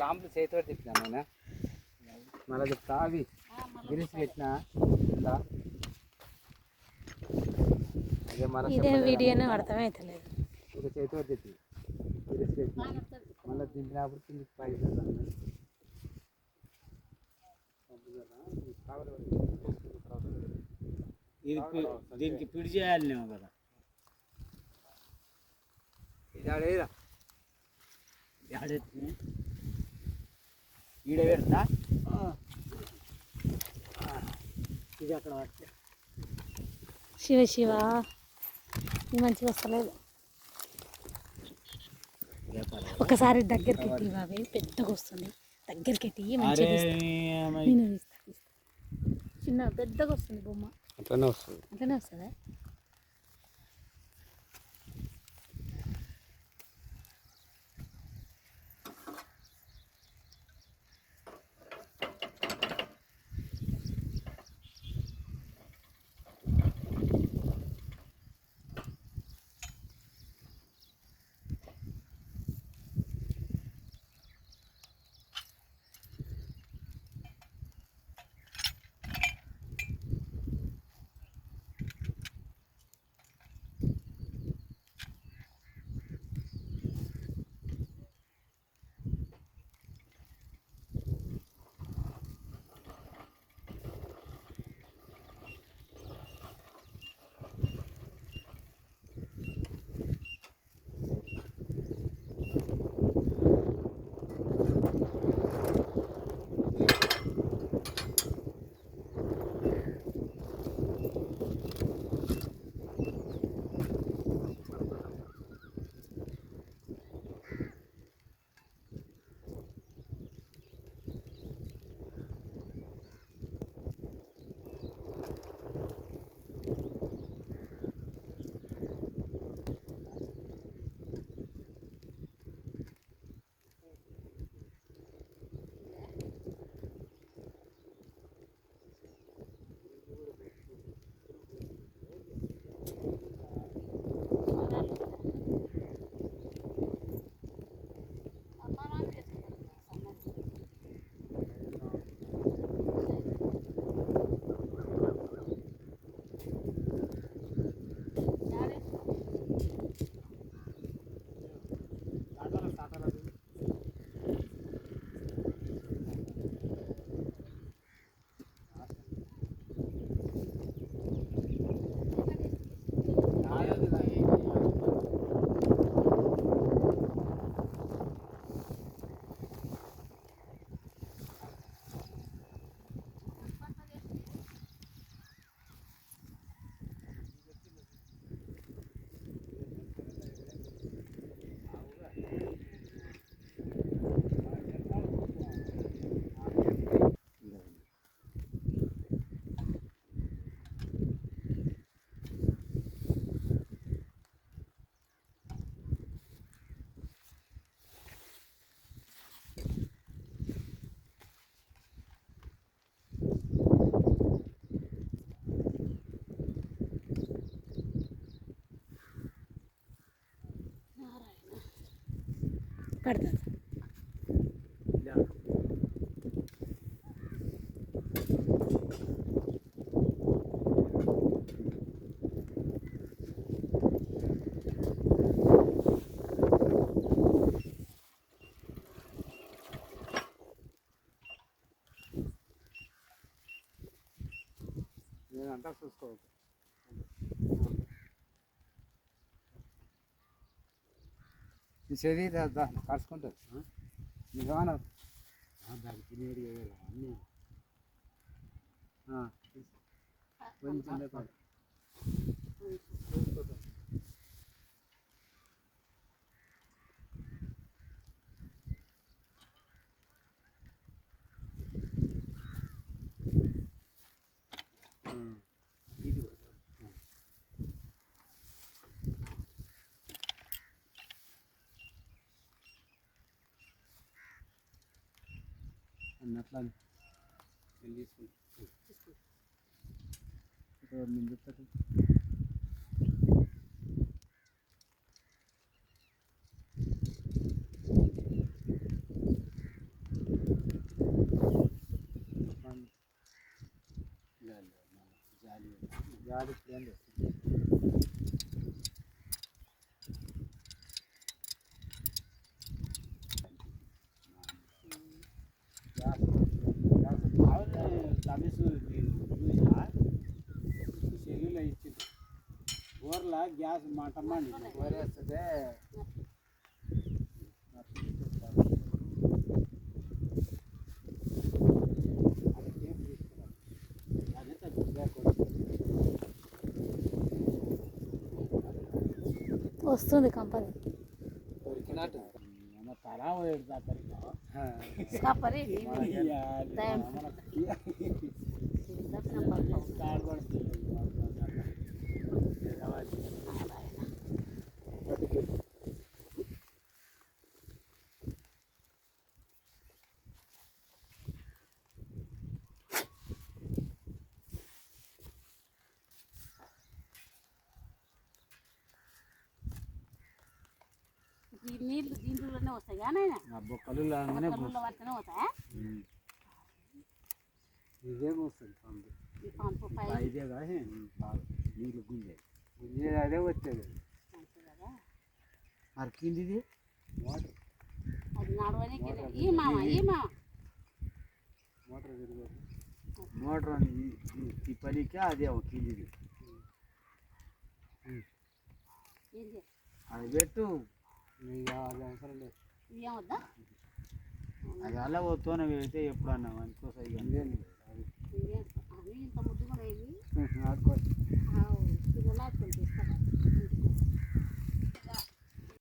లాంపులు చేతితో తిప్పినా నేను మళ్ళీ చెప్తా అవి గిరిసి పెట్టినా ఇదే వీడియోనే అర్థమవుతలేదు. ఇక చేతితో తిప్పి గిరిసి పెట్టినా మళ్ళీ దింపినప్పుడు కిందికి పైకి దీనికి పిడి చేయాలి కదా. ఇది ఆడేదా ఈడ పెడతా ఇది అక్కడ పడితే శివ శివ మంచిగా వస్తలేదు. ఒకసారి దగ్గరికి ఎట్టి బాబాయ్, పెద్దగా వస్తుంది. దగ్గరికి ఎట్టి మంచిగా చిన్న పెద్దగా వస్తుంది బొమ్మ. అట్లనే వస్తుంది. అట్లనే వస్తుందా? పడుతుంది. అంతా చూసుకోవచ్చు. ఈ శరీరం కలుసుకుంటుంది నిజమైన దానికి తినేది అన్నీ కొంచెం అట్లా నేను చెప్తాను. గాలి ఇప్పుడు సెల్లులో ఇచ్చింది ఊర్లో గ్యాస్ మంట మండి కోరేస్తే వస్తుంది కంపెనీ దొరికినట్టు తలా పెడతారు కాపరి ఈ నీళ్ళు దీంట్లోనే వస్తాయి కానీ బొక్కలు లాగానే కళ్ళల్లో పడితేనే వస్తాయా ఇదే వస్తుంది పంపు ఈ పంపు పై ఇదే కానీ బాగా నీళ్ళు గుంజే అదే వచ్చేది అంతే కదా మరి కిందిది వాటర్ అది నడవడానికి ఈ మామ మోటార్ తిరిగేది మోటార్ తిప్పలికే అదే కిందిది ఏం చేయాలి అది పెట్టు ఇక అది అవసరం లేదు ఏమొద్దా అది అలా పోతూనే వెళ్తే ఎప్పుడన్నా అనుకోసం ఇక ఇంత ముద్దుగా వేవి ఆడుకోవచ్చు